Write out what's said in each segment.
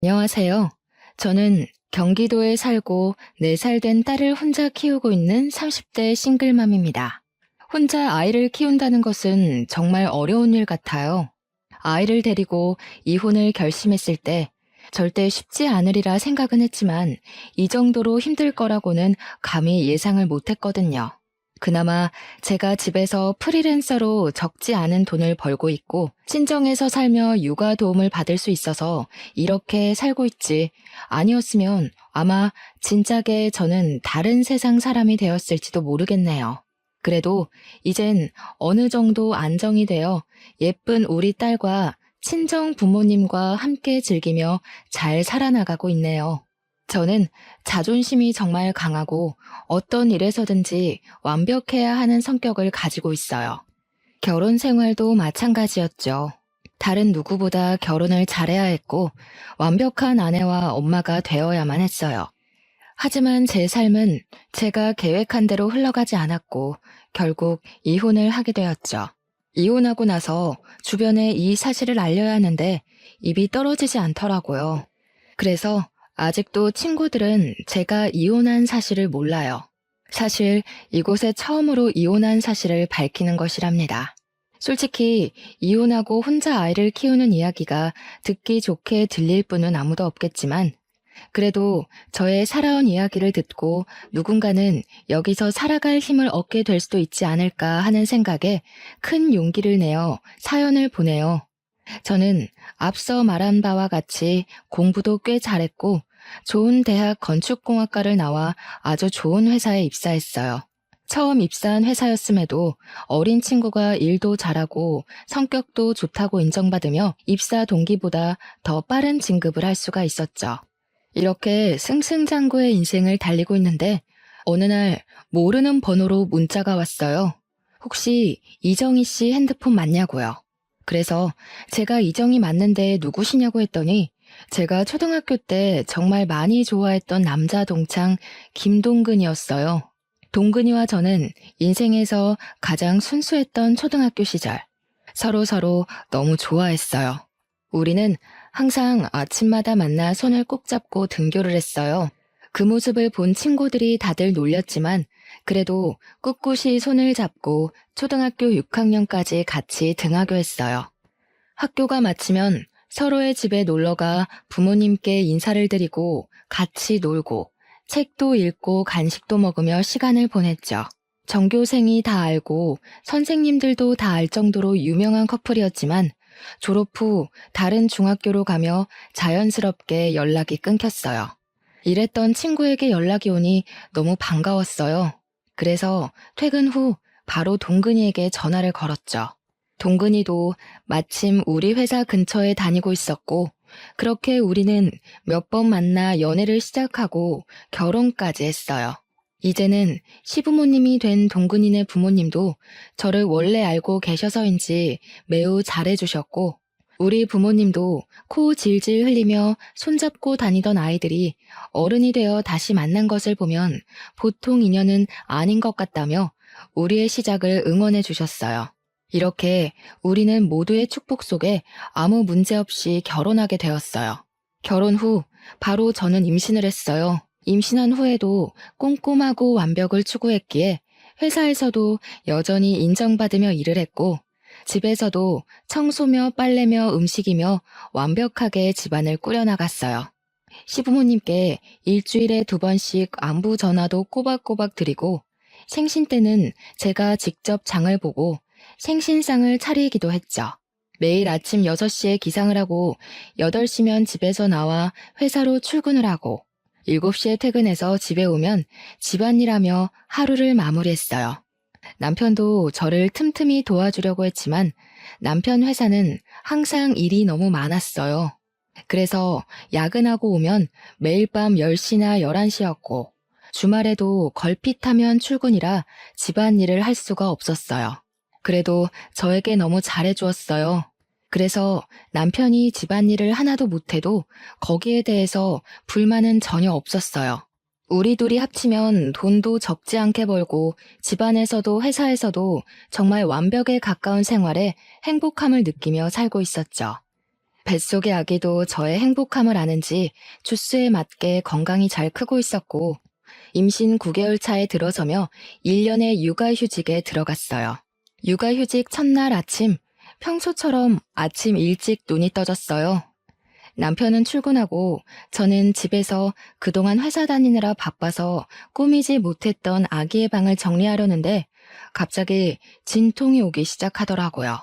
안녕하세요. 저는 경기도에 살고 4살 된 딸을 혼자 키우고 있는 30대 싱글맘입니다. 혼자 아이를 키운다는 것은 정말 어려운 일 같아요. 아이를 데리고 이혼을 결심했을 때 절대 쉽지 않으리라 생각은 했지만 이 정도로 힘들 거라고는 감히 예상을 못했거든요. 그나마 제가 집에서 프리랜서로 적지 않은 돈을 벌고 있고 친정에서 살며 육아 도움을 받을 수 있어서 이렇게 살고 있지. 아니었으면 아마 진작에 저는 다른 세상 사람이 되었을지도 모르겠네요. 그래도 이젠 어느 정도 안정이 되어 예쁜 우리 딸과 친정 부모님과 함께 즐기며 잘 살아나가고 있네요. 저는 자존심이 정말 강하고 어떤 일에서든지 완벽해야 하는 성격을 가지고 있어요. 결혼 생활도 마찬가지였죠. 다른 누구보다 결혼을 잘해야 했고 완벽한 아내와 엄마가 되어야만 했어요. 하지만 제 삶은 제가 계획한 대로 흘러가지 않았고 결국 이혼을 하게 되었죠. 이혼하고 나서 주변에 이 사실을 알려야 하는데 입이 떨어지지 않더라고요. 그래서 아직도 친구들은 제가 이혼한 사실을 몰라요. 사실 이곳에 처음으로 이혼한 사실을 밝히는 것이랍니다. 솔직히 이혼하고 혼자 아이를 키우는 이야기가 듣기 좋게 들릴 분은 아무도 없겠지만 그래도 저의 살아온 이야기를 듣고 누군가는 여기서 살아갈 힘을 얻게 될 수도 있지 않을까 하는 생각에 큰 용기를 내어 사연을 보내요. 저는 앞서 말한 바와 같이 공부도 꽤 잘했고 좋은 대학 건축공학과를 나와 아주 좋은 회사에 입사했어요. 처음 입사한 회사였음에도 어린 친구가 일도 잘하고 성격도 좋다고 인정받으며 입사 동기보다 더 빠른 진급을 할 수가 있었죠. 이렇게 승승장구의 인생을 달리고 있는데 어느 날 모르는 번호로 문자가 왔어요. 혹시 이정희 씨 핸드폰 맞냐고요. 그래서 제가 이정희 맞는데 누구시냐고 했더니 제가 초등학교 때 정말 많이 좋아했던 남자 동창 김동근이었어요. 동근이와 저는 인생에서 가장 순수했던 초등학교 시절 서로 너무 좋아했어요. 우리는 항상 아침마다 만나 손을 꼭 잡고 등교를 했어요. 그 모습을 본 친구들이 다들 놀렸지만 그래도 꿋꿋이 손을 잡고 초등학교 6학년까지 같이 등하교했어요. 학교가 마치면 서로의 집에 놀러가 부모님께 인사를 드리고 같이 놀고 책도 읽고 간식도 먹으며 시간을 보냈죠. 전교생이 다 알고 선생님들도 다 알 정도로 유명한 커플이었지만 졸업 후 다른 중학교로 가며 자연스럽게 연락이 끊겼어요. 이랬던 친구에게 연락이 오니 너무 반가웠어요. 그래서 퇴근 후 바로 동근이에게 전화를 걸었죠. 동근이도 마침 우리 회사 근처에 다니고 있었고 그렇게 우리는 몇 번 만나 연애를 시작하고 결혼까지 했어요. 이제는 시부모님이 된 동근이네 부모님도 저를 원래 알고 계셔서인지 매우 잘해주셨고 우리 부모님도 코 질질 흘리며 손잡고 다니던 아이들이 어른이 되어 다시 만난 것을 보면 보통 인연은 아닌 것 같다며 우리의 시작을 응원해 주셨어요. 이렇게 우리는 모두의 축복 속에 아무 문제 없이 결혼하게 되었어요. 결혼 후 바로 저는 임신을 했어요. 임신한 후에도 꼼꼼하고 완벽을 추구했기에 회사에서도 여전히 인정받으며 일을 했고 집에서도 청소며 빨래며 음식이며 완벽하게 집안을 꾸려나갔어요. 시부모님께 일주일에 2번씩 안부 전화도 꼬박꼬박 드리고 생신 때는 제가 직접 장을 보고 생신상을 차리기도 했죠. 매일 아침 6시에 기상을 하고 8시면 집에서 나와 회사로 출근을 하고 7시에 퇴근해서 집에 오면 집안일하며 하루를 마무리했어요. 남편도 저를 틈틈이 도와주려고 했지만 남편 회사는 항상 일이 너무 많았어요. 그래서 야근하고 오면 매일 밤 10시나 11시였고 주말에도 걸핏하면 출근이라 집안일을 할 수가 없었어요. 그래도 저에게 너무 잘해주었어요. 그래서 남편이 집안일을 하나도 못해도 거기에 대해서 불만은 전혀 없었어요. 우리 둘이 합치면 돈도 적지 않게 벌고 집안에서도 회사에서도 정말 완벽에 가까운 생활에 행복함을 느끼며 살고 있었죠. 뱃속의 아기도 저의 행복함을 아는지 주스에 맞게 건강히 잘 크고 있었고, 임신 9개월 차에 들어서며 1년의 육아휴직에 들어갔어요. 육아휴직 첫날 아침, 평소처럼 아침 일찍 눈이 떠졌어요. 남편은 출근하고 저는 집에서 그동안 회사 다니느라 바빠서 꾸미지 못했던 아기의 방을 정리하려는데 갑자기 진통이 오기 시작하더라고요.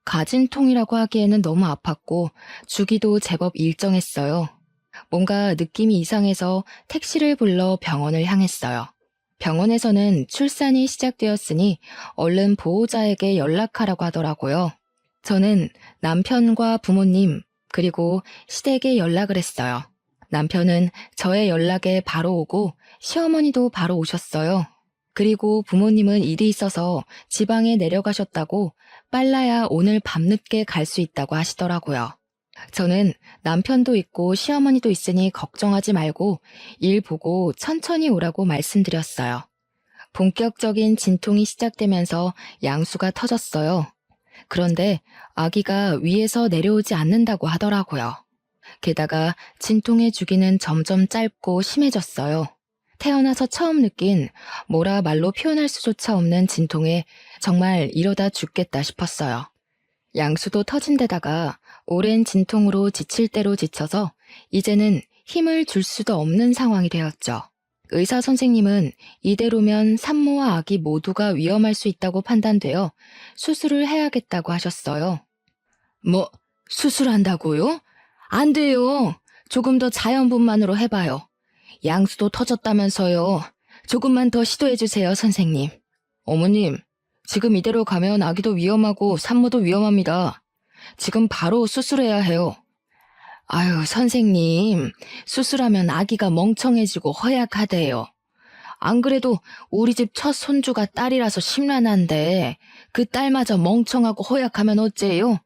가진통이라고 하기에는 너무 아팠고 주기도 제법 일정했어요. 뭔가 느낌이 이상해서 택시를 불러 병원을 향했어요. 병원에서는 출산이 시작되었으니 얼른 보호자에게 연락하라고 하더라고요. 저는 남편과 부모님 그리고 시댁에 연락을 했어요. 남편은 저의 연락에 바로 오고 시어머니도 바로 오셨어요. 그리고 부모님은 일이 있어서 지방에 내려가셨다고 빨라야 오늘 밤늦게 갈 수 있다고 하시더라고요. 저는 남편도 있고 시어머니도 있으니 걱정하지 말고 일 보고 천천히 오라고 말씀드렸어요. 본격적인 진통이 시작되면서 양수가 터졌어요. 그런데 아기가 위에서 내려오지 않는다고 하더라고요. 게다가 진통의 주기는 점점 짧고 심해졌어요. 태어나서 처음 느낀 뭐라 말로 표현할 수조차 없는 진통에 정말 이러다 죽겠다 싶었어요. 양수도 터진 데다가 오랜 진통으로 지칠 대로 지쳐서 이제는 힘을 줄 수도 없는 상황이 되었죠. 의사 선생님은 이대로면 산모와 아기 모두가 위험할 수 있다고 판단되어 수술을 해야겠다고 하셨어요. 뭐, 수술한다고요? 안 돼요. 조금 더 자연분만으로 해봐요. 양수도 터졌다면서요. 조금만 더 시도해주세요, 선생님. 어머님, 지금 이대로 가면 아기도 위험하고 산모도 위험합니다. 지금 바로 수술해야 해요. 아유, 선생님, 수술하면 아기가 멍청해지고 허약하대요. 안 그래도 우리 집 첫 손주가 딸이라서 심란한데 그 딸마저 멍청하고 허약하면 어째요?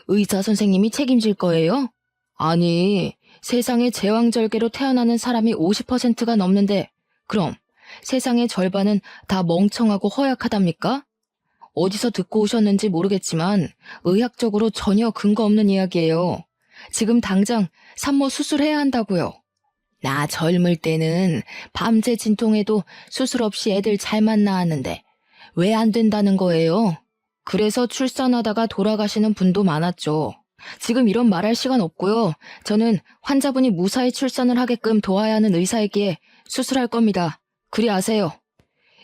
의사 선생님이 책임질 거예요? 아니, 세상에 제왕절개로 태어나는 사람이 50%가 넘는데 그럼 세상의 절반은 다 멍청하고 허약하답니까? 어디서 듣고 오셨는지 모르겠지만 의학적으로 전혀 근거 없는 이야기예요. 지금 당장 산모 수술해야 한다고요. 나 젊을 때는 밤새 진통해도 수술 없이 애들 잘만 낳았는데 왜 안 된다는 거예요? 그래서 출산하다가 돌아가시는 분도 많았죠. 지금 이런 말할 시간 없고요. 저는 환자분이 무사히 출산을 하게끔 도와야 하는 의사이기에 수술할 겁니다. 그리 아세요.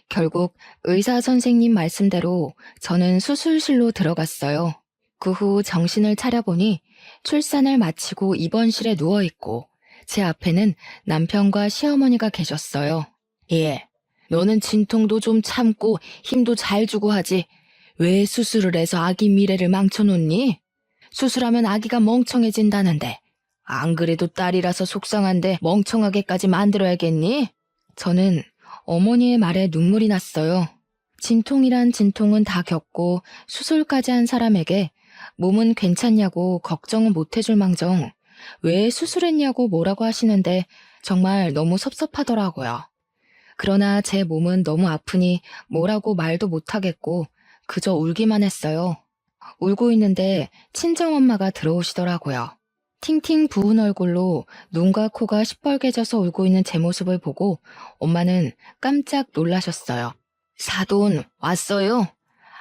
결국 의사 선생님 말씀대로 저는 수술실로 들어갔어요. 그 후 정신을 차려보니 출산을 마치고 입원실에 누워있고 제 앞에는 남편과 시어머니가 계셨어요. 예, 너는 진통도 좀 참고 힘도 잘 주고 하지. 왜 수술을 해서 아기 미래를 망쳐놓니? 수술하면 아기가 멍청해진다는데 안 그래도 딸이라서 속상한데 멍청하게까지 만들어야겠니? 저는 어머니의 말에 눈물이 났어요. 진통이란 진통은 다 겪고 수술까지 한 사람에게 몸은 괜찮냐고 걱정은 못 해줄 망정 왜 수술했냐고 뭐라고 하시는데 정말 너무 섭섭하더라고요. 그러나 제 몸은 너무 아프니 뭐라고 말도 못하겠고 그저 울기만 했어요. 울고 있는데 친정엄마가 들어오시더라고요. 팅팅 부은 얼굴로 눈과 코가 시뻘개져서 울고 있는 제 모습을 보고 엄마는 깜짝 놀라셨어요. 사돈 왔어요?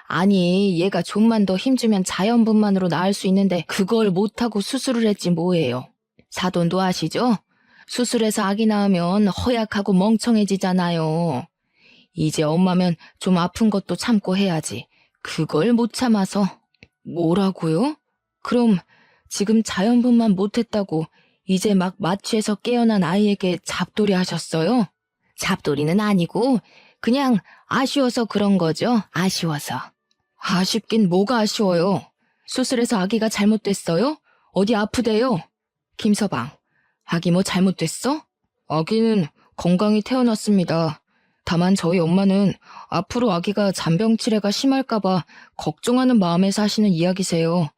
아니, 얘가 좀만 더 힘주면 자연분만으로 나을 수 있는데 그걸 못하고 수술을 했지 뭐예요. 사돈도 아시죠? 수술해서 아기 낳으면 허약하고 멍청해지잖아요. 이제 엄마면 좀 아픈 것도 참고 해야지. 그걸 못 참아서. 뭐라고요? 그럼 지금 자연분만 못했다고 이제 막 마취해서 깨어난 아이에게 잡돌이 하셨어요? 잡돌이는 아니고 그냥 아쉬워서 그런 거죠. 아쉬워서. 아쉽긴 뭐가 아쉬워요. 수술해서 아기가 잘못됐어요? 어디 아프대요? 김서방, 아기 뭐 잘못됐어? 아기는 건강히 태어났습니다. 다만 저희 엄마는 앞으로 아기가 잔병치레가 심할까봐 걱정하는 마음에서 하시는 이야기세요.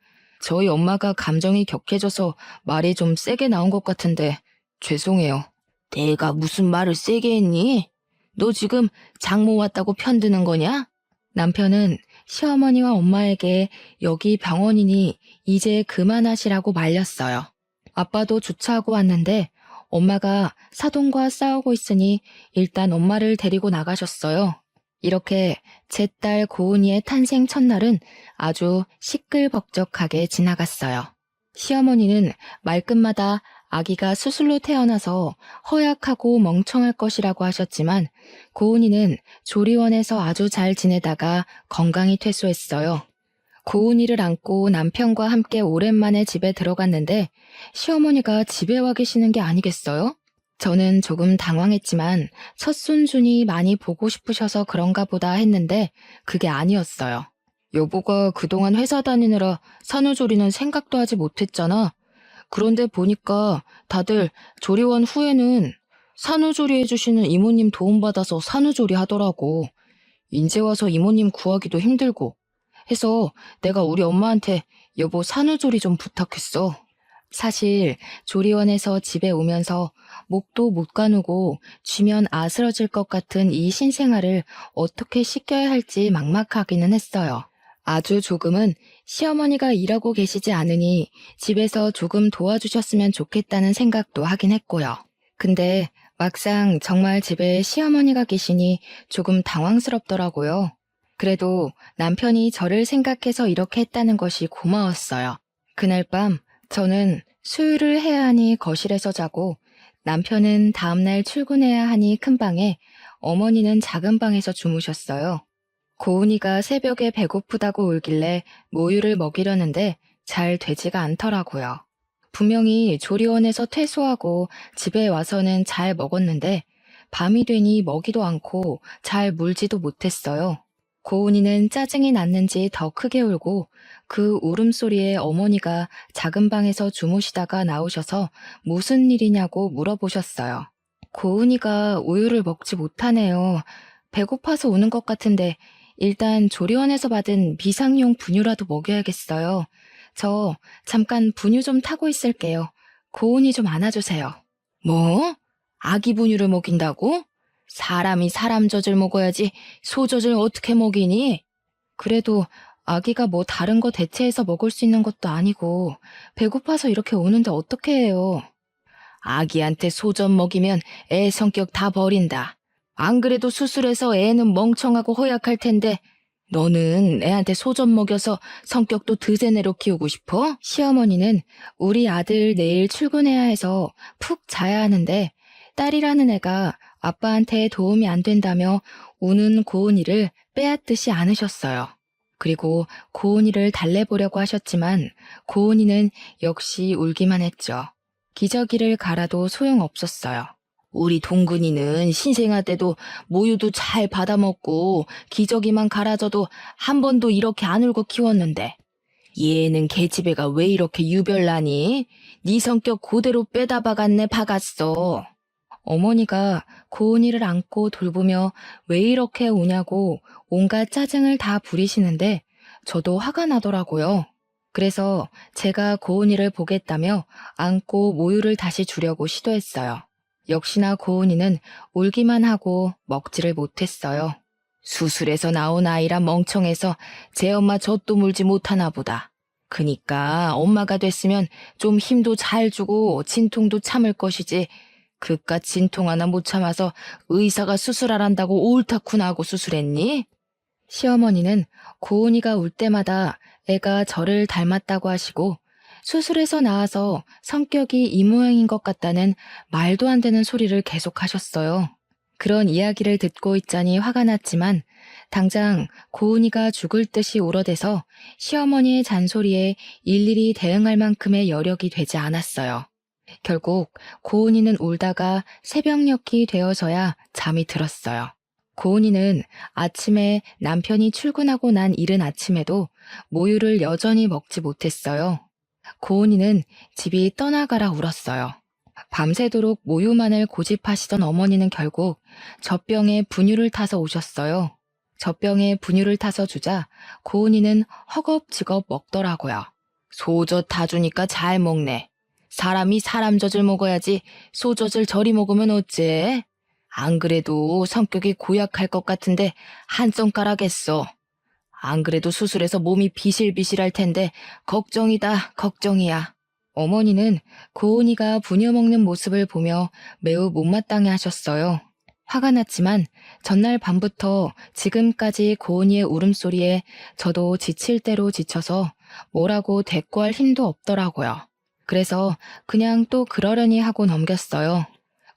저희 엄마가 감정이 격해져서 말이 좀 세게 나온 것 같은데 죄송해요. 내가 무슨 말을 세게 했니? 너 지금 장모 왔다고 편드는 거냐? 남편은 시어머니와 엄마에게 여기 병원이니 이제 그만하시라고 말렸어요. 아빠도 주차하고 왔는데 엄마가 사돈과 싸우고 있으니 일단 엄마를 데리고 나가셨어요. 이렇게 제 딸 고은이의 탄생 첫날은 아주 시끌벅적하게 지나갔어요. 시어머니는 말끝마다 아기가 수술로 태어나서 허약하고 멍청할 것이라고 하셨지만 고은이는 조리원에서 아주 잘 지내다가 건강히 퇴소했어요. 고은이를 안고 남편과 함께 오랜만에 집에 들어갔는데 시어머니가 집에 와 계시는 게 아니겠어요? 저는 조금 당황했지만 첫 손준이 많이 보고 싶으셔서 그런가 보다 했는데 그게 아니었어요. 여보가 그동안 회사 다니느라 산후조리는 생각도 하지 못했잖아. 그런데 보니까 다들 조리원 후에는 산후조리 해주시는 이모님 도움받아서 산후조리 하더라고. 인제 와서 이모님 구하기도 힘들고 해서 내가 우리 엄마한테 여보 산후조리 좀 부탁했어. 사실 조리원에서 집에 오면서 목도 못 가누고 쥐면 아스러질 것 같은 이 신생아를 어떻게 씻겨야 할지 막막하기는 했어요. 아주 조금은 시어머니가 일하고 계시지 않으니 집에서 조금 도와주셨으면 좋겠다는 생각도 하긴 했고요. 근데 막상 정말 집에 시어머니가 계시니 조금 당황스럽더라고요. 그래도 남편이 저를 생각해서 이렇게 했다는 것이 고마웠어요. 그날 밤 저는 수유를 해야 하니 거실에서 자고 남편은 다음날 출근해야 하니 큰 방에 어머니는 작은 방에서 주무셨어요. 고은이가 새벽에 배고프다고 울길래 모유를 먹이려는데 잘 되지가 않더라고요. 분명히 조리원에서 퇴소하고 집에 와서는 잘 먹었는데 밤이 되니 먹이도 않고 잘 물지도 못했어요. 고은이는 짜증이 났는지 더 크게 울고 그 울음소리에 어머니가 작은 방에서 주무시다가 나오셔서 무슨 일이냐고 물어보셨어요. 고은이가 우유를 먹지 못하네요. 배고파서 우는 것 같은데 일단 조리원에서 받은 비상용 분유라도 먹여야겠어요. 저 잠깐 분유 좀 타고 있을게요. 고은이 좀 안아주세요. 뭐? 아기 분유를 먹인다고? 사람이 사람 젖을 먹어야지 소젖을 어떻게 먹이니? 그래도 아기가 뭐 다른 거 대체해서 먹을 수 있는 것도 아니고 배고파서 이렇게 우는데 어떻게 해요? 아기한테 소젖 먹이면 애 성격 다 버린다. 안 그래도 수술해서 애는 멍청하고 허약할 텐데 너는 애한테 소젖 먹여서 성격도 드세네로 키우고 싶어? 시어머니는 우리 아들 내일 출근해야 해서 푹 자야 하는데 딸이라는 애가 아빠한테 도움이 안 된다며 우는 고은이를 빼앗듯이 안으셨어요. 그리고 고은이를 달래보려고 하셨지만 고은이는 역시 울기만 했죠. 기저귀를 갈아도 소용없었어요. 우리 동근이는 신생아 때도 모유도 잘 받아먹고 기저귀만 갈아줘도 한 번도 이렇게 안 울고 키웠는데 얘는 계집애가 왜 이렇게 유별나니? 네 성격 그대로 빼다 박았네 박았어. 어머니가 고은이를 안고 돌보며 왜 이렇게 우냐고 온갖 짜증을 다 부리시는데 저도 화가 나더라고요. 그래서 제가 고은이를 보겠다며 안고 모유를 다시 주려고 시도했어요. 역시나 고은이는 울기만 하고 먹지를 못했어요. 수술해서 나온 아이라 멍청해서 제 엄마 젖도 물지 못하나 보다. 그니까 엄마가 됐으면 좀 힘도 잘 주고 진통도 참을 것이지 그깟 진통 하나 못 참아서 의사가 수술하란다고 옳다쿠나 하고 수술했니? 시어머니는 고은이가 울 때마다 애가 저를 닮았다고 하시고 수술해서 나와서 성격이 이 모양인 것 같다는 말도 안 되는 소리를 계속 하셨어요. 그런 이야기를 듣고 있자니 화가 났지만 당장 고은이가 죽을 듯이 울어대서 시어머니의 잔소리에 일일이 대응할 만큼의 여력이 되지 않았어요. 결국 고은이는 울다가 새벽녘이 되어서야 잠이 들었어요. 고은이는 아침에 남편이 출근하고 난 이른 아침에도 모유를 여전히 먹지 못했어요. 고은이는 집이 떠나가라 울었어요. 밤새도록 모유만을 고집하시던 어머니는 결국 젖병에 분유를 타서 오셨어요. 젖병에 분유를 타서 주자 고은이는 허겁지겁 먹더라고요. 소젖 다 주니까 잘 먹네. 사람이 사람 젖을 먹어야지 소젖을 저리 먹으면 어째? 안 그래도 성격이 고약할 것 같은데 한 손가락 했어. 안 그래도 수술해서 몸이 비실비실할 텐데 걱정이다, 걱정이야. 어머니는 고은이가 부녀먹는 모습을 보며 매우 못마땅해 하셨어요. 화가 났지만 전날 밤부터 지금까지 고은이의 울음소리에 저도 지칠 대로 지쳐서 뭐라고 대꾸할 힘도 없더라고요. 그래서 그냥 또 그러려니 하고 넘겼어요.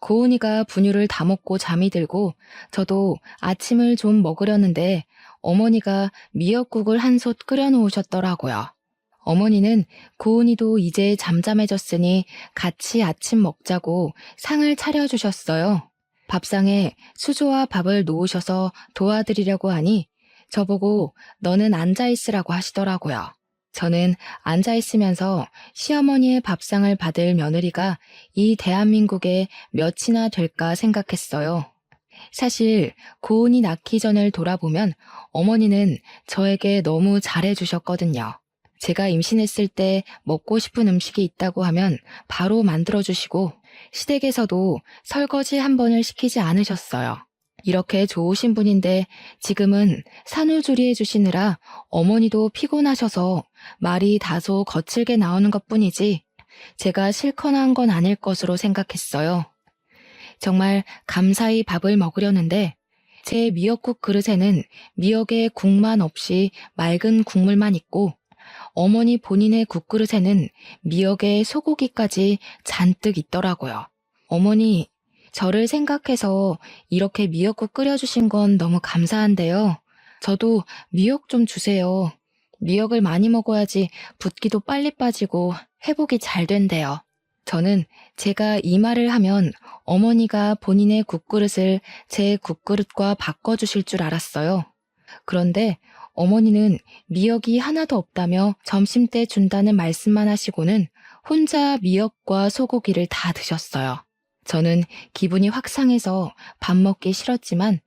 고은이가 분유를 다 먹고 잠이 들고 저도 아침을 좀 먹으려는데 어머니가 미역국을 한 솥 끓여 놓으셨더라고요. 어머니는 고은이도 이제 잠잠해졌으니 같이 아침 먹자고 상을 차려주셨어요. 밥상에 수저와 밥을 놓으셔서 도와드리려고 하니 저보고 너는 앉아있으라고 하시더라고요. 저는 앉아있으면서 시어머니의 밥상을 받을 며느리가 이 대한민국에 몇이나 될까 생각했어요. 사실 고은이 낳기 전을 돌아보면 어머니는 저에게 너무 잘해주셨거든요. 제가 임신했을 때 먹고 싶은 음식이 있다고 하면 바로 만들어주시고 시댁에서도 설거지 한 번을 시키지 않으셨어요. 이렇게 좋으신 분인데 지금은 산후조리해 주시느라 어머니도 피곤하셔서 말이 다소 거칠게 나오는 것뿐이지 제가 싫거나 한 건 아닐 것으로 생각했어요. 정말 감사히 밥을 먹으려는데 제 미역국 그릇에는 미역에 국만 없이 맑은 국물만 있고 어머니 본인의 국그릇에는 미역에 소고기까지 잔뜩 있더라고요. 어머니, 저를 생각해서 이렇게 미역국 끓여주신 건 너무 감사한데요. 저도 미역 좀 주세요. 미역을 많이 먹어야지 붓기도 빨리 빠지고 회복이 잘 된대요. 저는 제가 이 말을 하면 어머니가 본인의 국그릇을 제 국그릇과 바꿔주실 줄 알았어요. 그런데 어머니는 미역이 하나도 없다며 점심때 준다는 말씀만 하시고는 혼자 미역과 소고기를 다 드셨어요. 저는 기분이 확 상해서 밥 먹기 싫었지만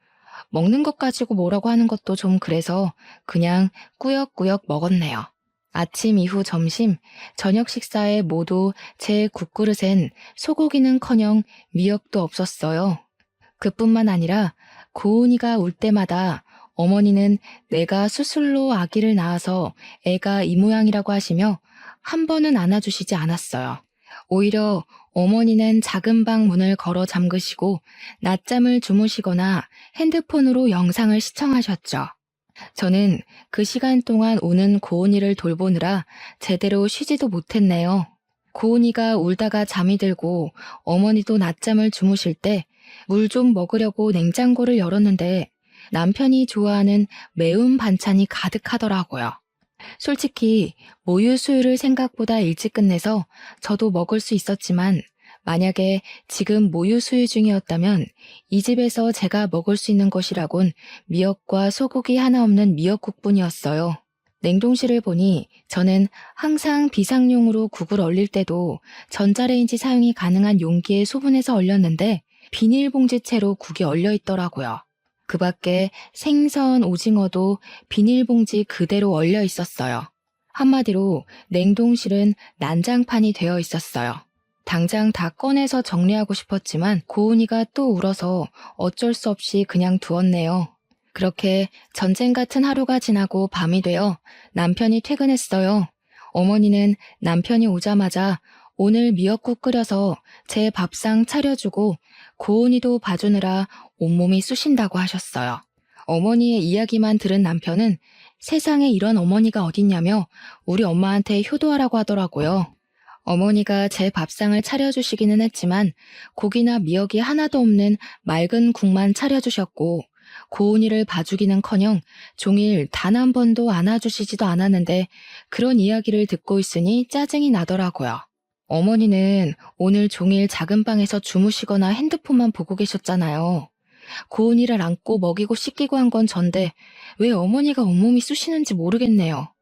먹는 것 가지고 뭐라고 하는 것도 좀 그래서 그냥 꾸역꾸역 먹었네요. 아침 이후 점심, 저녁 식사에 모두 제 국그릇엔 소고기는커녕 미역도 없었어요. 그뿐만 아니라 고은이가 울 때마다 어머니는 내가 수술로 아기를 낳아서 애가 이 모양이라고 하시며 한 번은 안아주시지 않았어요. 오히려 어머니는 작은 방 문을 걸어 잠그시고 낮잠을 주무시거나 핸드폰으로 영상을 시청하셨죠. 저는 그 시간 동안 우는 고은이를 돌보느라 제대로 쉬지도 못했네요. 고은이가 울다가 잠이 들고 어머니도 낮잠을 주무실 때 물 좀 먹으려고 냉장고를 열었는데 남편이 좋아하는 매운 반찬이 가득하더라고요. 솔직히 모유 수유를 생각보다 일찍 끝내서 저도 먹을 수 있었지만 만약에 지금 모유 수유 중이었다면 이 집에서 제가 먹을 수 있는 것이라곤 미역과 소고기 하나 없는 미역국뿐이었어요. 냉동실을 보니 저는 항상 비상용으로 국을 얼릴 때도 전자레인지 사용이 가능한 용기에 소분해서 얼렸는데 비닐봉지채로 국이 얼려 있더라고요. 그 밖에 생선, 오징어도 비닐봉지 그대로 얼려 있었어요. 한마디로 냉동실은 난장판이 되어 있었어요. 당장 다 꺼내서 정리하고 싶었지만 고은이가 또 울어서 어쩔 수 없이 그냥 두었네요. 그렇게 전쟁 같은 하루가 지나고 밤이 되어 남편이 퇴근했어요. 어머니는 남편이 오자마자 오늘 미역국 끓여서 제 밥상 차려주고 고은이도 봐주느라 온몸이 쑤신다고 하셨어요. 어머니의 이야기만 들은 남편은 세상에 이런 어머니가 어딨냐며 우리 엄마한테 효도하라고 하더라고요. 어머니가 제 밥상을 차려주시기는 했지만 고기나 미역이 하나도 없는 맑은 국만 차려주셨고 고은이를 봐주기는커녕 종일 단 한 번도 안아주시지도 않았는데 그런 이야기를 듣고 있으니 짜증이 나더라고요. 어머니는 오늘 종일 작은 방에서 주무시거나 핸드폰만 보고 계셨잖아요. 고은이를 안고 먹이고 씻기고 한 건 전데 왜 어머니가 온몸이 쑤시는지 모르겠네요.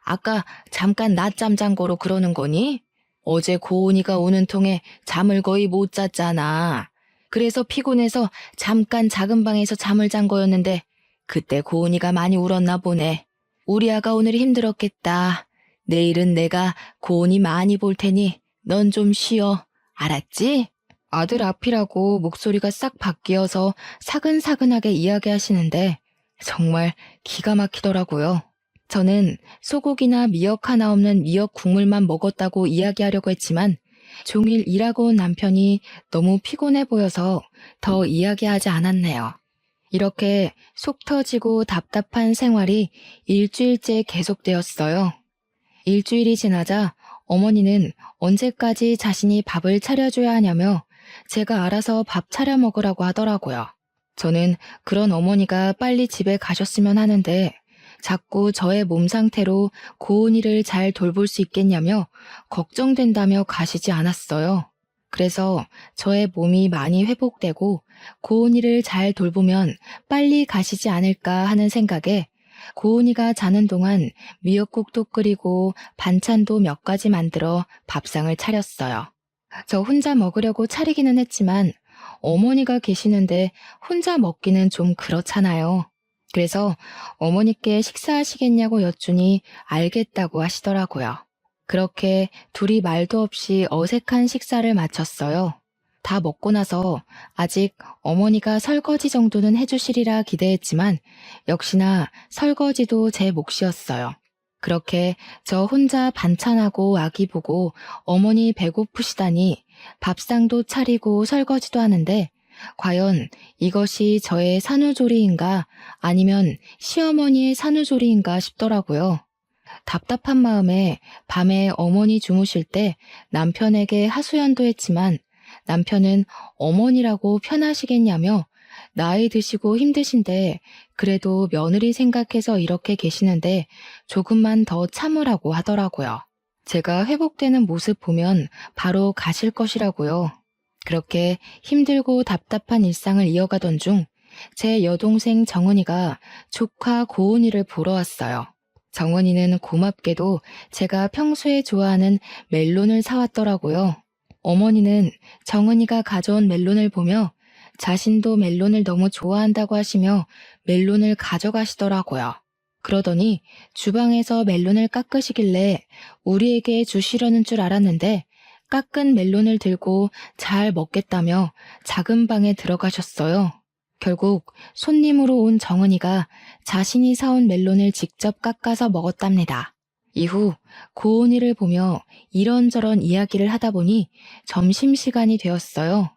아까 잠깐 낮잠 잔 거로 그러는 거니? 어제 고은이가 우는 통에 잠을 거의 못 잤잖아. 그래서 피곤해서 잠깐 작은 방에서 잠을 잔 거였는데 그때 고은이가 많이 울었나 보네. 우리 아가 오늘 힘들었겠다. 내일은 내가 고은이 많이 볼 테니 넌 좀 쉬어. 알았지? 아들 앞이라고 목소리가 싹 바뀌어서 사근사근하게 이야기하시는데 정말 기가 막히더라고요. 저는 소고기나 미역 하나 없는 미역 국물만 먹었다고 이야기하려고 했지만 종일 일하고 온 남편이 너무 피곤해 보여서 더 이야기하지 않았네요. 이렇게 속 터지고 답답한 생활이 일주일째 계속되었어요. 일주일이 지나자 어머니는 언제까지 자신이 밥을 차려줘야 하냐며 제가 알아서 밥 차려 먹으라고 하더라고요. 저는 그런 어머니가 빨리 집에 가셨으면 하는데 자꾸 저의 몸 상태로 고은이를 잘 돌볼 수 있겠냐며 걱정된다며 가시지 않았어요. 그래서 저의 몸이 많이 회복되고 고은이를 잘 돌보면 빨리 가시지 않을까 하는 생각에 고은이가 자는 동안 미역국도 끓이고 반찬도 몇 가지 만들어 밥상을 차렸어요. 저 혼자 먹으려고 차리기는 했지만 어머니가 계시는데 혼자 먹기는 좀 그렇잖아요. 그래서 어머니께 식사하시겠냐고 여쭈니 알겠다고 하시더라고요. 그렇게 둘이 말도 없이 어색한 식사를 마쳤어요. 다 먹고 나서 아직 어머니가 설거지 정도는 해주시리라 기대했지만 역시나 설거지도 제 몫이었어요. 그렇게 저 혼자 반찬하고 아기 보고 어머니 배고프시다니 밥상도 차리고 설거지도 하는데 과연 이것이 저의 산후조리인가 아니면 시어머니의 산후조리인가 싶더라고요. 답답한 마음에 밤에 어머니 주무실 때 남편에게 하소연도 했지만 남편은 어머니라고 편하시겠냐며 나이 드시고 힘드신데 그래도 며느리 생각해서 이렇게 계시는데 조금만 더 참으라고 하더라고요. 제가 회복되는 모습 보면 바로 가실 것이라고요. 그렇게 힘들고 답답한 일상을 이어가던 중 제 여동생 정은이가 조카 고은이를 보러 왔어요. 정은이는 고맙게도 제가 평소에 좋아하는 멜론을 사왔더라고요. 어머니는 정은이가 가져온 멜론을 보며 자신도 멜론을 너무 좋아한다고 하시며 멜론을 가져가시더라고요. 그러더니 주방에서 멜론을 깎으시길래 우리에게 주시려는 줄 알았는데 깎은 멜론을 들고 잘 먹겠다며 작은 방에 들어가셨어요. 결국 손님으로 온 정은이가 자신이 사온 멜론을 직접 깎아서 먹었답니다. 이후 고은이를 보며 이런저런 이야기를 하다 보니 점심시간이 되었어요.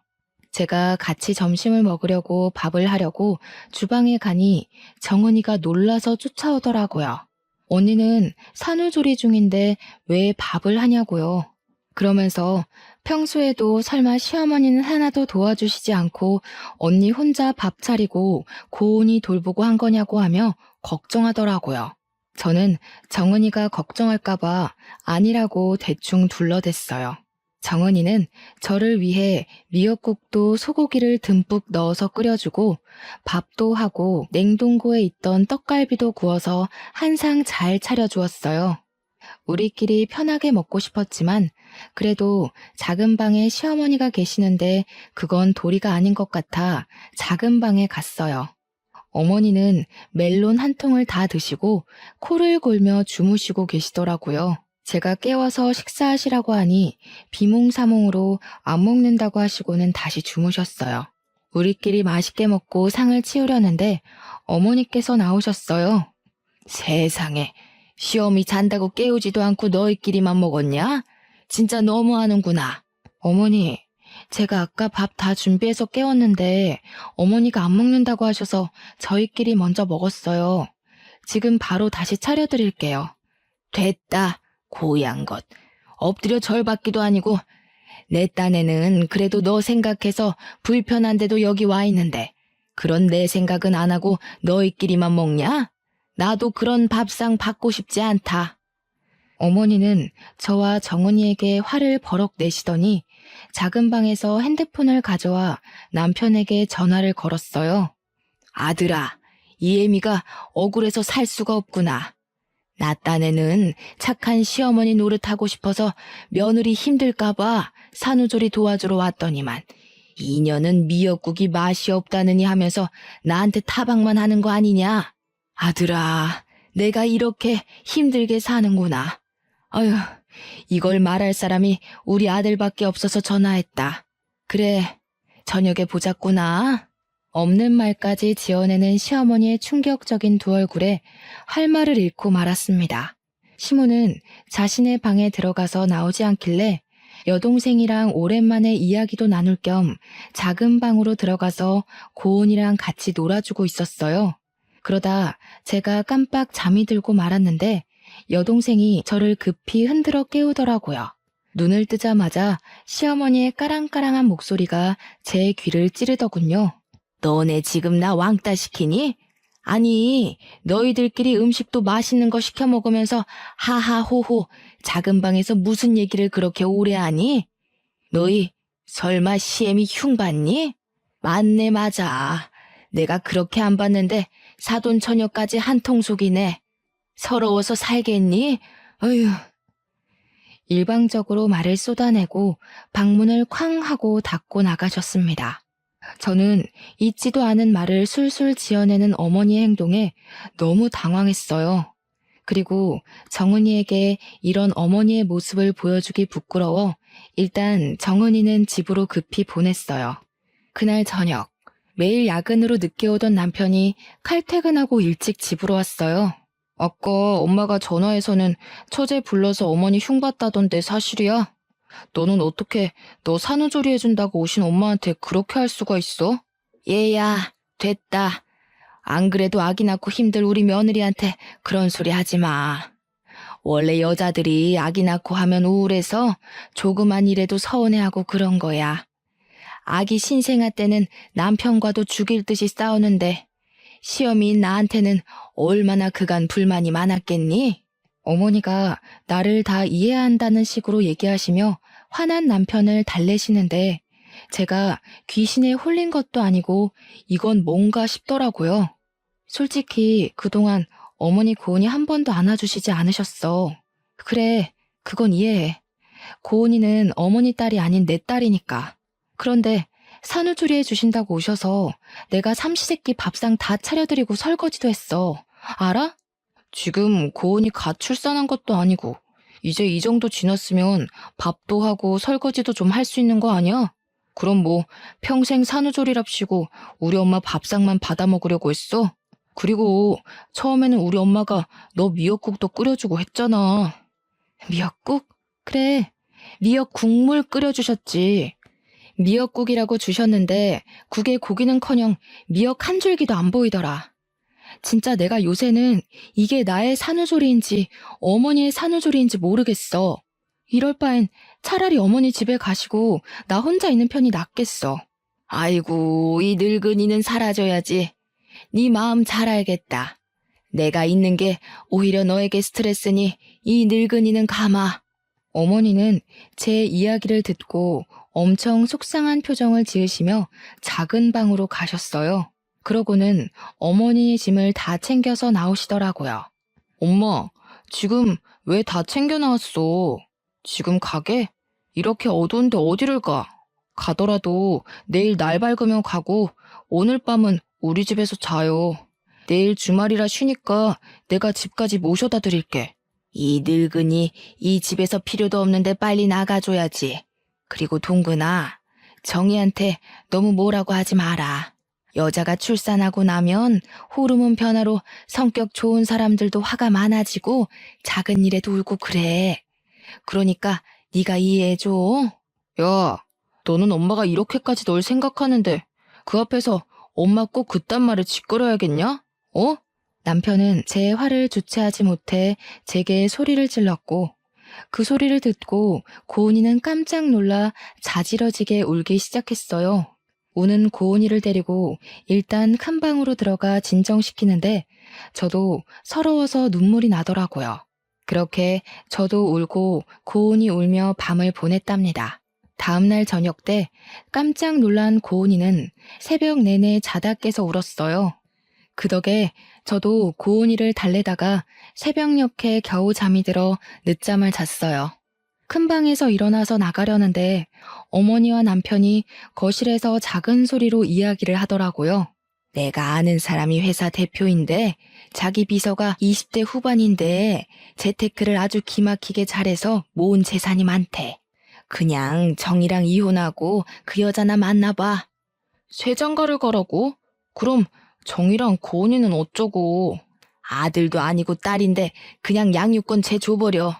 제가 같이 점심을 먹으려고 밥을 하려고 주방에 가니 정은이가 놀라서 쫓아오더라고요. 언니는 산후조리 중인데 왜 밥을 하냐고요. 그러면서 평소에도 설마 시어머니는 하나도 도와주시지 않고 언니 혼자 밥 차리고 고은이 돌보고 한 거냐고 하며 걱정하더라고요. 저는 정은이가 걱정할까봐 아니라고 대충 둘러댔어요. 정은이는 저를 위해 미역국도 소고기를 듬뿍 넣어서 끓여주고 밥도 하고 냉동고에 있던 떡갈비도 구워서 한 상 잘 차려주었어요. 우리끼리 편하게 먹고 싶었지만 그래도 작은 방에 시어머니가 계시는데 그건 도리가 아닌 것 같아 작은 방에 갔어요. 어머니는 멜론 한 통을 다 드시고 코를 골며 주무시고 계시더라고요. 제가 깨워서 식사하시라고 하니 비몽사몽으로 안 먹는다고 하시고는 다시 주무셨어요. 우리끼리 맛있게 먹고 상을 치우려는데 어머니께서 나오셨어요. 세상에, 시어미 잔다고 깨우지도 않고 너희끼리만 먹었냐? 진짜 너무하는구나. 어머니, 제가 아까 밥 다 준비해서 깨웠는데 어머니가 안 먹는다고 하셔서 저희끼리 먼저 먹었어요. 지금 바로 다시 차려드릴게요. 됐다, 고양 것. 엎드려 절 받기도 아니고 내 딴에는 그래도 너 생각해서 불편한데도 여기 와 있는데 그런 내 생각은 안 하고 너희끼리만 먹냐? 나도 그런 밥상 받고 싶지 않다. 어머니는 저와 정은이에게 화를 버럭 내시더니 작은 방에서 핸드폰을 가져와 남편에게 전화를 걸었어요. 아들아, 이 애미가 억울해서 살 수가 없구나. 나 딴에는 착한 시어머니 노릇하고 싶어서 며느리 힘들까봐 산후조리 도와주러 왔더니만 이년은 미역국이 맛이 없다느니 하면서 나한테 타박만 하는 거 아니냐? 아들아, 내가 이렇게 힘들게 사는구나. 어휴, 이걸 말할 사람이 우리 아들밖에 없어서 전화했다. 그래, 저녁에 보자꾸나. 없는 말까지 지어내는 시어머니의 충격적인 두 얼굴에 할 말을 잃고 말았습니다. 시모는 자신의 방에 들어가서 나오지 않길래 여동생이랑 오랜만에 이야기도 나눌 겸 작은 방으로 들어가서 고은이랑 같이 놀아주고 있었어요. 그러다 제가 깜빡 잠이 들고 말았는데 여동생이 저를 급히 흔들어 깨우더라고요. 눈을 뜨자마자 시어머니의 까랑까랑한 목소리가 제 귀를 찌르더군요. 너네 지금 나 왕따 시키니? 아니, 너희들끼리 음식도 맛있는 거 시켜 먹으면서 하하호호 작은 방에서 무슨 얘기를 그렇게 오래 하니? 너희 설마 시엠이 흉 봤니? 맞네, 맞아. 내가 그렇게 안 봤는데 사돈 처녀까지 한통속이네. 서러워서 살겠니? 어휴. 일방적으로 말을 쏟아내고 방문을 쾅 하고 닫고 나가셨습니다. 저는 잊지도 않은 말을 술술 지어내는 어머니의 행동에 너무 당황했어요. 그리고 정은이에게 이런 어머니의 모습을 보여주기 부끄러워 일단 정은이는 집으로 급히 보냈어요. 그날 저녁, 매일 야근으로 늦게 오던 남편이 칼퇴근하고 일찍 집으로 왔어요. 아까 엄마가 전화해서는 처제 불러서 어머니 흉봤다던데 사실이야? 너는 어떻게 너 산후조리 해준다고 오신 엄마한테 그렇게 할 수가 있어? 얘야, 됐다. 안 그래도 아기 낳고 힘들 우리 며느리한테 그런 소리 하지 마. 원래 여자들이 아기 낳고 하면 우울해서 조그만 일에도 서운해하고 그런 거야. 아기 신생아 때는 남편과도 죽일 듯이 싸우는데 시어미인 나한테는 얼마나 그간 불만이 많았겠니? 어머니가 나를 다 이해한다는 식으로 얘기하시며 화난 남편을 달래시는데 제가 귀신에 홀린 것도 아니고 이건 뭔가 싶더라고요. 솔직히 그동안 어머니 고은이 한 번도 안아주시지 않으셨어. 그래, 그건 이해해. 고은이는 어머니 딸이 아닌 내 딸이니까. 그런데 산후조리 해주신다고 오셔서 내가 삼시세끼 밥상 다 차려드리고 설거지도 했어. 알아? 지금 고은이 갓 출산한 것도 아니고 이제 이 정도 지났으면 밥도 하고 설거지도 좀 할 수 있는 거 아니야? 그럼 뭐 평생 산후조리랍시고 우리 엄마 밥상만 받아 먹으려고 했어? 그리고 처음에는 우리 엄마가 너 미역국도 끓여주고 했잖아. 미역국? 그래, 미역 국물 끓여주셨지. 미역국이라고 주셨는데 국에 고기는커녕 미역 한 줄기도 안 보이더라. 진짜 내가 요새는 이게 나의 산후조리인지 어머니의 산후조리인지 모르겠어. 이럴 바엔 차라리 어머니 집에 가시고 나 혼자 있는 편이 낫겠어. 아이고, 이 늙은이는 사라져야지. 네 마음 잘 알겠다. 내가 있는 게 오히려 너에게 스트레스니 이 늙은이는 가마. 어머니는 제 이야기를 듣고 엄청 속상한 표정을 지으시며 작은 방으로 가셨어요. 그러고는 어머니의 짐을 다 챙겨서 나오시더라고요. 엄마, 지금 왜 다 챙겨 나왔어? 지금 가게? 이렇게 어두운데 어디를 가? 가더라도 내일 날 밝으면 가고 오늘 밤은 우리 집에서 자요. 내일 주말이라 쉬니까 내가 집까지 모셔다 드릴게. 이 늙은이 이 집에서 필요도 없는데 빨리 나가줘야지. 그리고 동근아, 정희한테 너무 뭐라고 하지 마라. 여자가 출산하고 나면 호르몬 변화로 성격 좋은 사람들도 화가 많아지고 작은 일에도 울고 그래. 그러니까 네가 이해해줘. 야, 너는 엄마가 이렇게까지 널 생각하는데 그 앞에서 엄마 꼭 그딴 말을 짓거려야겠냐? 어? 남편은 제 화를 주체하지 못해 제게 소리를 질렀고 그 소리를 듣고 고은이는 깜짝 놀라 자지러지게 울기 시작했어요. 우는 고은이를 데리고 일단 큰 방으로 들어가 진정시키는데 저도 서러워서 눈물이 나더라고요. 그렇게 저도 울고 고은이 울며 밤을 보냈답니다. 다음날 저녁 때 깜짝 놀란 고은이는 새벽 내내 자다 깨서 울었어요. 그 덕에 저도 고은이를 달래다가 새벽녘에 겨우 잠이 들어 늦잠을 잤어요. 큰 방에서 일어나서 나가려는데 어머니와 남편이 거실에서 작은 소리로 이야기를 하더라고요. 내가 아는 사람이 회사 대표인데 자기 비서가 20대 후반인데 재테크를 아주 기막히게 잘해서 모은 재산이 많대. 그냥 정이랑 이혼하고 그 여자나 만나봐. 쇠장가를 가라고? 그럼 정이랑 고은이는 어쩌고? 아들도 아니고 딸인데 그냥 양육권 재줘버려.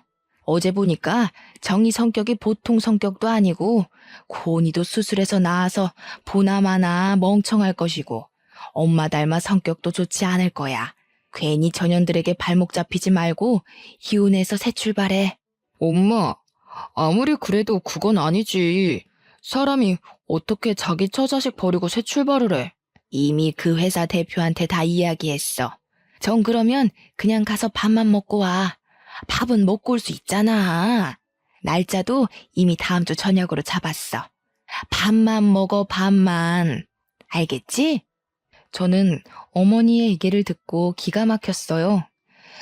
어제 보니까 정이 성격이 보통 성격도 아니고 고은이도 수술해서 나와서 보나마나 멍청할 것이고 엄마 닮아 성격도 좋지 않을 거야. 괜히 전현들에게 발목 잡히지 말고 이혼해서 새 출발해. 엄마, 아무리 그래도 그건 아니지. 사람이 어떻게 자기 처자식 버리고 새 출발을 해? 이미 그 회사 대표한테 다 이야기했어. 정 그러면 그냥 가서 밥만 먹고 와. 밥은 먹고 올 수 있잖아. 날짜도 이미 다음 주 저녁으로 잡았어. 밥만 먹어, 밥만. 알겠지? 저는 어머니의 얘기를 듣고 기가 막혔어요.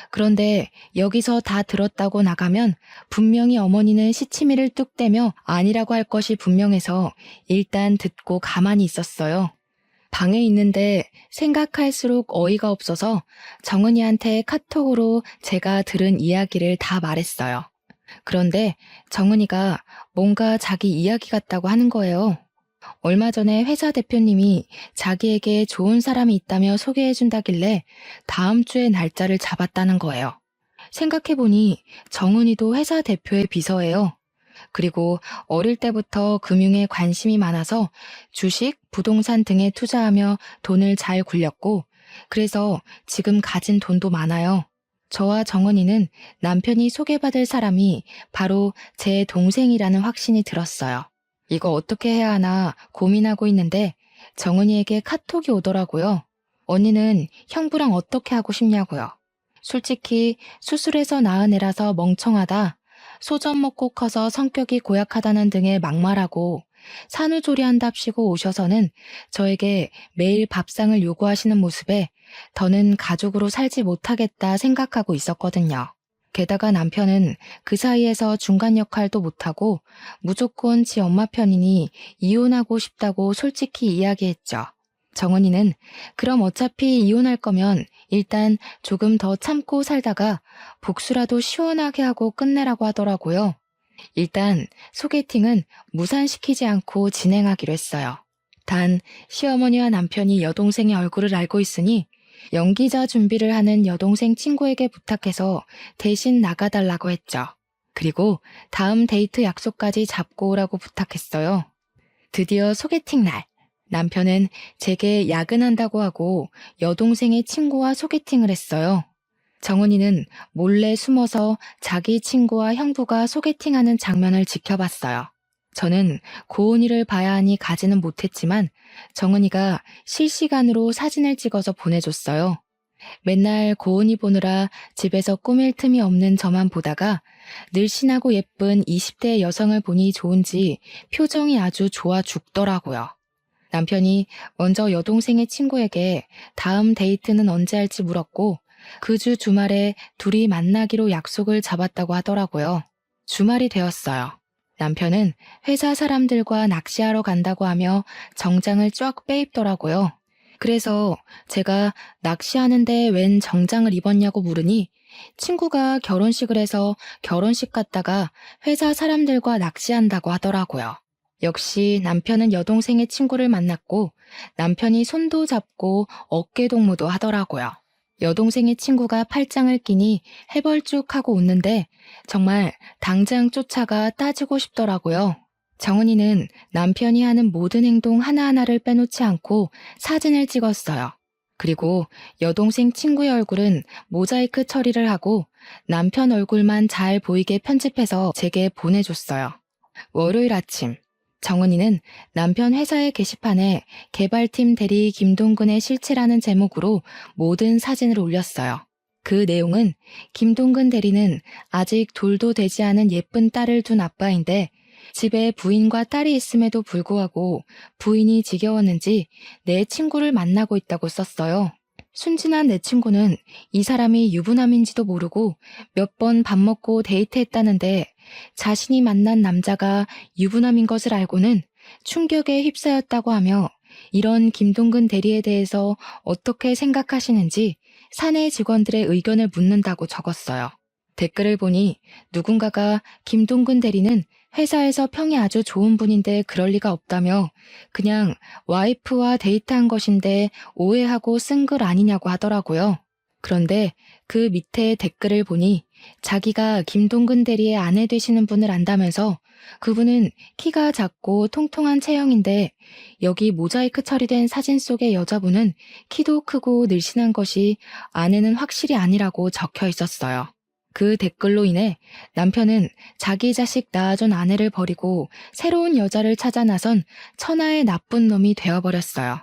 그런데 여기서 다 들었다고 나가면 분명히 어머니는 시치미를 뚝 떼며 아니라고 할 것이 분명해서 일단 듣고 가만히 있었어요. 방에 있는데 생각할수록 어이가 없어서 정은이한테 카톡으로 제가 들은 이야기를 다 말했어요. 그런데 정은이가 뭔가 자기 이야기 같다고 하는 거예요. 얼마 전에 회사 대표님이 자기에게 좋은 사람이 있다며 소개해준다길래 다음 주에 날짜를 잡았다는 거예요. 생각해보니 정은이도 회사 대표의 비서예요. 그리고 어릴 때부터 금융에 관심이 많아서 주식, 부동산 등에 투자하며 돈을 잘 굴렸고, 그래서 지금 가진 돈도 많아요. 저와 정은이는 남편이 소개받을 사람이 바로 제 동생이라는 확신이 들었어요. 이거 어떻게 해야 하나 고민하고 있는데 정은이에게 카톡이 오더라고요. 언니는 형부랑 어떻게 하고 싶냐고요. 솔직히 수술해서 낳은 애라서 멍청하다. 소젖 먹고 커서 성격이 고약하다는 등의 막말하고 산후조리한답시고 오셔서는 저에게 매일 밥상을 요구하시는 모습에 더는 가족으로 살지 못하겠다 생각하고 있었거든요. 게다가 남편은 그 사이에서 중간 역할도 못하고 무조건 지 엄마 편이니 이혼하고 싶다고 솔직히 이야기했죠. 정은이는 그럼 어차피 이혼할 거면 일단 조금 더 참고 살다가 복수라도 시원하게 하고 끝내라고 하더라고요. 일단 소개팅은 무산시키지 않고 진행하기로 했어요. 단 시어머니와 남편이 여동생의 얼굴을 알고 있으니 연기자 준비를 하는 여동생 친구에게 부탁해서 대신 나가달라고 했죠. 그리고 다음 데이트 약속까지 잡고 오라고 부탁했어요. 드디어 소개팅 날. 남편은 제게 야근한다고 하고 여동생의 친구와 소개팅을 했어요. 정은이는 몰래 숨어서 자기 친구와 형부가 소개팅하는 장면을 지켜봤어요. 저는 고은이를 봐야 하니 가지는 못했지만 정은이가 실시간으로 사진을 찍어서 보내줬어요. 맨날 고은이 보느라 집에서 꾸밀 틈이 없는 저만 보다가 늘씬하고 예쁜 20대 여성을 보니 좋은지 표정이 아주 좋아 죽더라고요. 남편이 먼저 여동생의 친구에게 다음 데이트는 언제 할지 물었고 그 주 주말에 둘이 만나기로 약속을 잡았다고 하더라고요. 주말이 되었어요. 남편은 회사 사람들과 낚시하러 간다고 하며 정장을 쫙 빼입더라고요. 그래서 제가 낚시하는데 웬 정장을 입었냐고 물으니 친구가 결혼식을 해서 결혼식 갔다가 회사 사람들과 낚시한다고 하더라고요. 역시 남편은 여동생의 친구를 만났고 남편이 손도 잡고 어깨 동무도 하더라고요. 여동생의 친구가 팔짱을 끼니 해벌쭉하고 웃는데 정말 당장 쫓아가 따지고 싶더라고요. 정은이는 남편이 하는 모든 행동 하나하나를 빼놓지 않고 사진을 찍었어요. 그리고 여동생 친구의 얼굴은 모자이크 처리를 하고 남편 얼굴만 잘 보이게 편집해서 제게 보내줬어요. 월요일 아침 정은이는 남편 회사의 게시판에 개발팀 대리 김동근의 실체라는 제목으로 모든 사진을 올렸어요. 그 내용은 김동근 대리는 아직 돌도 되지 않은 예쁜 딸을 둔 아빠인데 집에 부인과 딸이 있음에도 불구하고 부인이 지겨웠는지 내 친구를 만나고 있다고 썼어요. 순진한 내 친구는 이 사람이 유부남인지도 모르고 몇 번 밥 먹고 데이트했다는데 자신이 만난 남자가 유부남인 것을 알고는 충격에 휩싸였다고 하며 이런 김동근 대리에 대해서 어떻게 생각하시는지 사내 직원들의 의견을 묻는다고 적었어요. 댓글을 보니 누군가가 김동근 대리는 회사에서 평이 아주 좋은 분인데 그럴 리가 없다며 그냥 와이프와 데이트한 것인데 오해하고 쓴 글 아니냐고 하더라고요. 그런데 그 밑에 댓글을 보니 자기가 김동근 대리의 아내 되시는 분을 안다면서 그분은 키가 작고 통통한 체형인데 여기 모자이크 처리된 사진 속의 여자분은 키도 크고 늘씬한 것이 아내는 확실히 아니라고 적혀 있었어요. 그 댓글로 인해 남편은 자기 자식 낳아준 아내를 버리고 새로운 여자를 찾아 나선 천하의 나쁜 놈이 되어버렸어요.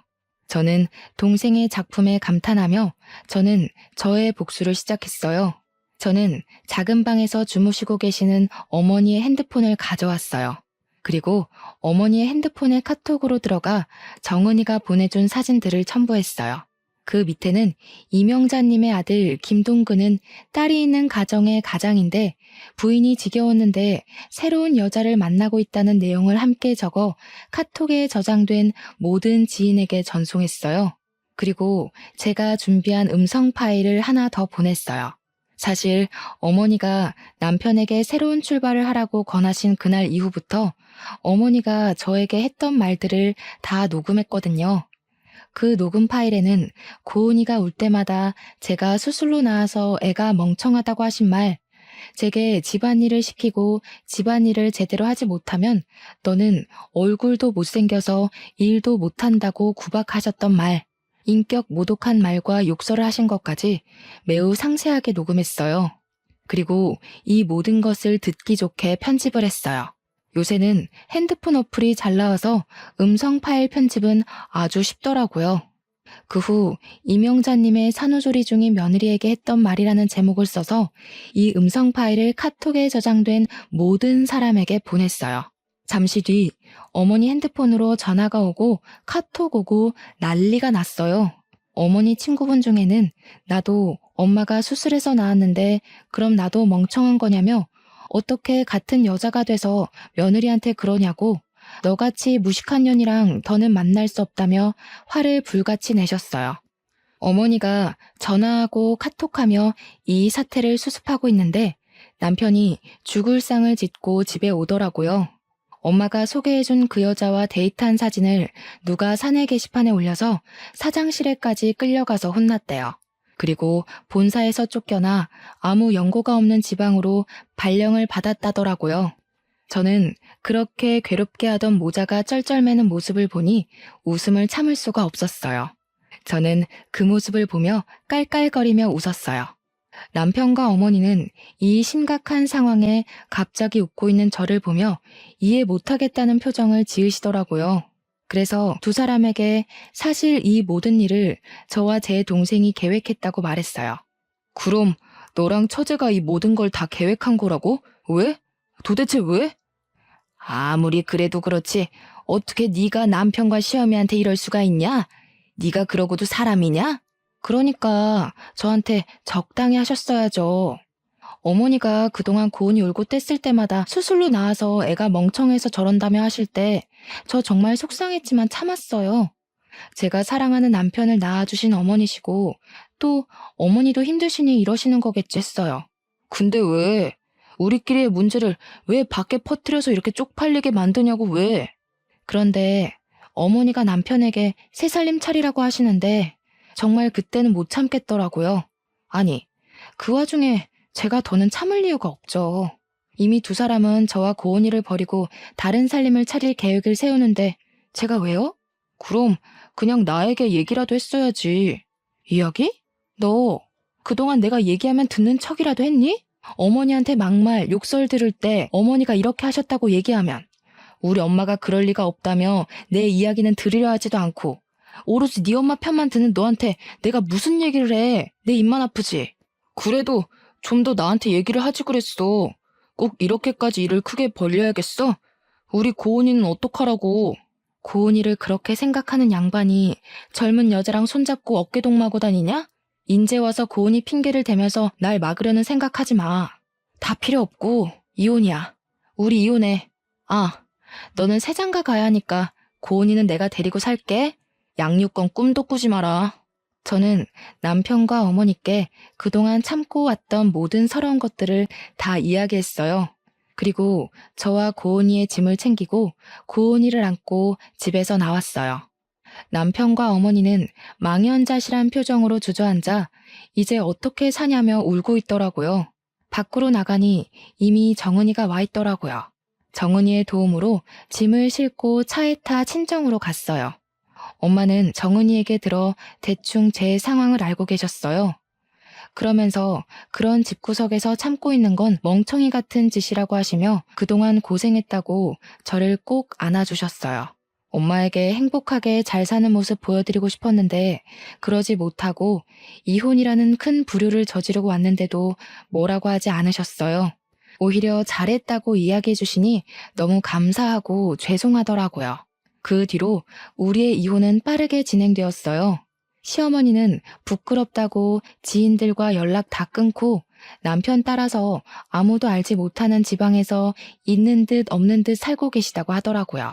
저는 동생의 작품에 감탄하며 저는 저의 복수를 시작했어요. 저는 작은 방에서 주무시고 계시는 어머니의 핸드폰을 가져왔어요. 그리고 어머니의 핸드폰에 카톡으로 들어가 정은이가 보내준 사진들을 첨부했어요. 그 밑에는 이명자님의 아들 김동근은 딸이 있는 가정의 가장인데 부인이 지겨웠는데 새로운 여자를 만나고 있다는 내용을 함께 적어 카톡에 저장된 모든 지인에게 전송했어요. 그리고 제가 준비한 음성 파일을 하나 더 보냈어요. 사실 어머니가 남편에게 새로운 출발을 하라고 권하신 그날 이후부터 어머니가 저에게 했던 말들을 다 녹음했거든요. 그 녹음 파일에는 고은이가 울 때마다 제가 수술로 나와서 애가 멍청하다고 하신 말, 제게 집안일을 시키고 집안일을 제대로 하지 못하면 너는 얼굴도 못생겨서 일도 못한다고 구박하셨던 말, 인격 모독한 말과 욕설을 하신 것까지 매우 상세하게 녹음했어요. 그리고 이 모든 것을 듣기 좋게 편집을 했어요. 요새는 핸드폰 어플이 잘 나와서 음성 파일 편집은 아주 쉽더라고요. 그 후 이명자님의 산후조리 중인 며느리에게 했던 말이라는 제목을 써서 이 음성 파일을 카톡에 저장된 모든 사람에게 보냈어요. 잠시 뒤 어머니 핸드폰으로 전화가 오고 카톡 오고 난리가 났어요. 어머니 친구분 중에는 나도 엄마가 수술해서 나왔는데 그럼 나도 멍청한 거냐며 어떻게 같은 여자가 돼서 며느리한테 그러냐고 너같이 무식한 년이랑 더는 만날 수 없다며 화를 불같이 내셨어요. 어머니가 전화하고 카톡하며 이 사태를 수습하고 있는데 남편이 죽을 상을 짓고 집에 오더라고요. 엄마가 소개해준 그 여자와 데이트한 사진을 누가 사내 게시판에 올려서 사장실에까지 끌려가서 혼났대요. 그리고 본사에서 쫓겨나 아무 연고가 없는 지방으로 발령을 받았다더라고요. 저는 그렇게 괴롭게 하던 모자가 쩔쩔매는 모습을 보니 웃음을 참을 수가 없었어요. 저는 그 모습을 보며 깔깔거리며 웃었어요. 남편과 어머니는 이 심각한 상황에 갑자기 웃고 있는 저를 보며 이해 못하겠다는 표정을 지으시더라고요. 그래서 두 사람에게 사실 이 모든 일을 저와 제 동생이 계획했다고 말했어요. 그럼 너랑 처제가 이 모든 걸 다 계획한 거라고? 왜? 도대체 왜? 아무리 그래도 그렇지 어떻게 네가 남편과 시어미한테 이럴 수가 있냐? 네가 그러고도 사람이냐? 그러니까 저한테 적당히 하셨어야죠. 어머니가 그동안 고은이 울고 뗐을 때마다 수술로 나와서 애가 멍청해서 저런다며 하실 때 저 정말 속상했지만 참았어요. 제가 사랑하는 남편을 낳아주신 어머니시고 또 어머니도 힘드시니 이러시는 거겠지 했어요. 근데 왜? 우리끼리의 문제를 왜 밖에 퍼뜨려서 이렇게 쪽팔리게 만드냐고 왜? 그런데 어머니가 남편에게 새살림 차리라고 하시는데 정말 그때는 못 참겠더라고요. 아니, 그 와중에 제가 더는 참을 이유가 없죠. 이미 두 사람은 저와 고은이를 버리고 다른 살림을 차릴 계획을 세우는데 제가 왜요? 그럼 그냥 나에게 얘기라도 했어야지. 이야기? 너 그동안 내가 얘기하면 듣는 척이라도 했니? 어머니한테 막말, 욕설 들을 때 어머니가 이렇게 하셨다고 얘기하면 우리 엄마가 그럴 리가 없다며 내 이야기는 들으려 하지도 않고 오로지 네 엄마 편만 드는 너한테 내가 무슨 얘기를 해. 내 입만 아프지. 그래도 좀 더 나한테 얘기를 하지 그랬어. 꼭 이렇게까지 일을 크게 벌려야겠어? 우리 고은이는 어떡하라고. 고은이를 그렇게 생각하는 양반이 젊은 여자랑 손잡고 어깨동무하고 다니냐? 인제 와서 고은이 핑계를 대면서 날 막으려는 생각하지 마. 다 필요 없고 이혼이야. 우리 이혼해. 아, 너는 새장가 가야 하니까 고은이는 내가 데리고 살게. 양육권 꿈도 꾸지 마라. 저는 남편과 어머니께 그동안 참고 왔던 모든 서러운 것들을 다 이야기했어요. 그리고 저와 고은이의 짐을 챙기고 고은이를 안고 집에서 나왔어요. 남편과 어머니는 망연자실한 표정으로 주저앉아 이제 어떻게 사냐며 울고 있더라고요. 밖으로 나가니 이미 정은이가 와 있더라고요. 정은이의 도움으로 짐을 싣고 차에 타 친정으로 갔어요. 엄마는 정은이에게 들어 대충 제 상황을 알고 계셨어요. 그러면서 그런 집구석에서 참고 있는 건 멍청이 같은 짓이라고 하시며 그동안 고생했다고 저를 꼭 안아주셨어요. 엄마에게 행복하게 잘 사는 모습 보여드리고 싶었는데 그러지 못하고 이혼이라는 큰 부류를 저지르고 왔는데도 뭐라고 하지 않으셨어요. 오히려 잘했다고 이야기해 주시니 너무 감사하고 죄송하더라고요. 그 뒤로 우리의 이혼은 빠르게 진행되었어요. 시어머니는 부끄럽다고 지인들과 연락 다 끊고 남편 따라서 아무도 알지 못하는 지방에서 있는 듯 없는 듯 살고 계시다고 하더라고요.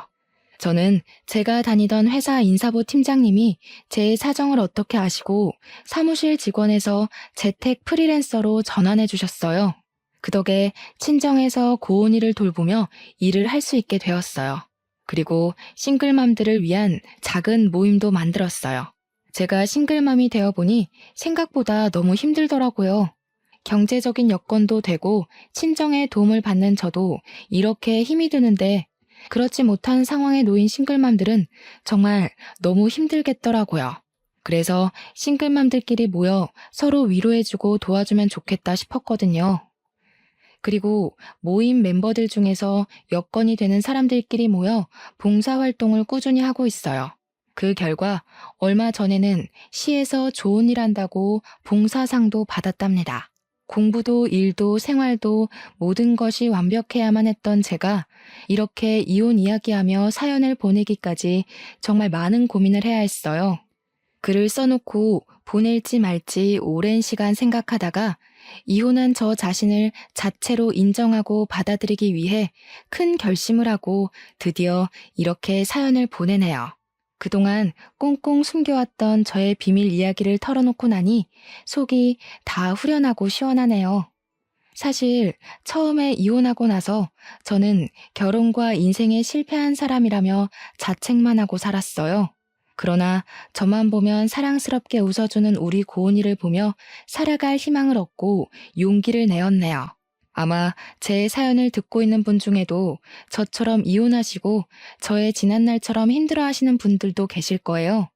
저는 제가 다니던 회사 인사부 팀장님이 제 사정을 어떻게 아시고 사무실 직원에서 재택 프리랜서로 전환해 주셨어요. 그 덕에 친정에서 고은이를 돌보며 일을 할 수 있게 되었어요. 그리고 싱글맘들을 위한 작은 모임도 만들었어요. 제가 싱글맘이 되어보니 생각보다 너무 힘들더라고요. 경제적인 여건도 되고 친정의 도움을 받는 저도 이렇게 힘이 드는데 그렇지 못한 상황에 놓인 싱글맘들은 정말 너무 힘들겠더라고요. 그래서 싱글맘들끼리 모여 서로 위로해주고 도와주면 좋겠다 싶었거든요. 그리고 모임 멤버들 중에서 여건이 되는 사람들끼리 모여 봉사활동을 꾸준히 하고 있어요. 그 결과 얼마 전에는 시에서 좋은 일 한다고 봉사상도 받았답니다. 공부도 일도 생활도 모든 것이 완벽해야만 했던 제가 이렇게 이혼 이야기하며 사연을 보내기까지 정말 많은 고민을 해야 했어요. 글을 써놓고 보낼지 말지 오랜 시간 생각하다가 이혼한 저 자신을 자체로 인정하고 받아들이기 위해 큰 결심을 하고 드디어 이렇게 사연을 보내네요. 그동안 꽁꽁 숨겨왔던 저의 비밀 이야기를 털어놓고 나니 속이 다 후련하고 시원하네요. 사실 처음에 이혼하고 나서 저는 결혼과 인생에 실패한 사람이라며 자책만 하고 살았어요. 그러나 저만 보면 사랑스럽게 웃어주는 우리 고은이를 보며 살아갈 희망을 얻고 용기를 내었네요. 아마 제 사연을 듣고 있는 분 중에도 저처럼 이혼하시고 저의 지난날처럼 힘들어하시는 분들도 계실 거예요.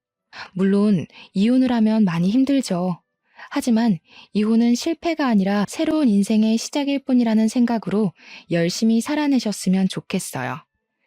물론 이혼을 하면 많이 힘들죠. 하지만 이혼은 실패가 아니라 새로운 인생의 시작일 뿐이라는 생각으로 열심히 살아내셨으면 좋겠어요.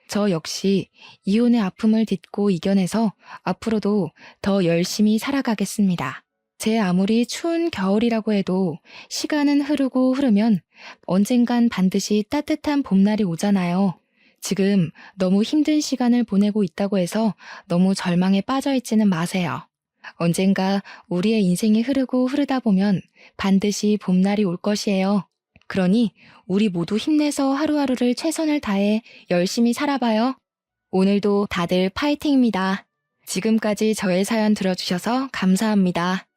저 역시 이혼의 아픔을 딛고 이겨내서 앞으로도 더 열심히 살아가겠습니다. 제 아무리 추운 겨울이라고 해도 시간은 흐르고 흐르면 언젠간 반드시 따뜻한 봄날이 오잖아요. 지금 너무 힘든 시간을 보내고 있다고 해서 너무 절망에 빠져 있지는 마세요. 언젠가 우리의 인생이 흐르고 흐르다 보면 반드시 봄날이 올 것이에요. 그러니 우리 모두 힘내서 하루하루를 최선을 다해 열심히 살아봐요. 오늘도 다들 파이팅입니다. 지금까지 저의 사연 들어주셔서 감사합니다.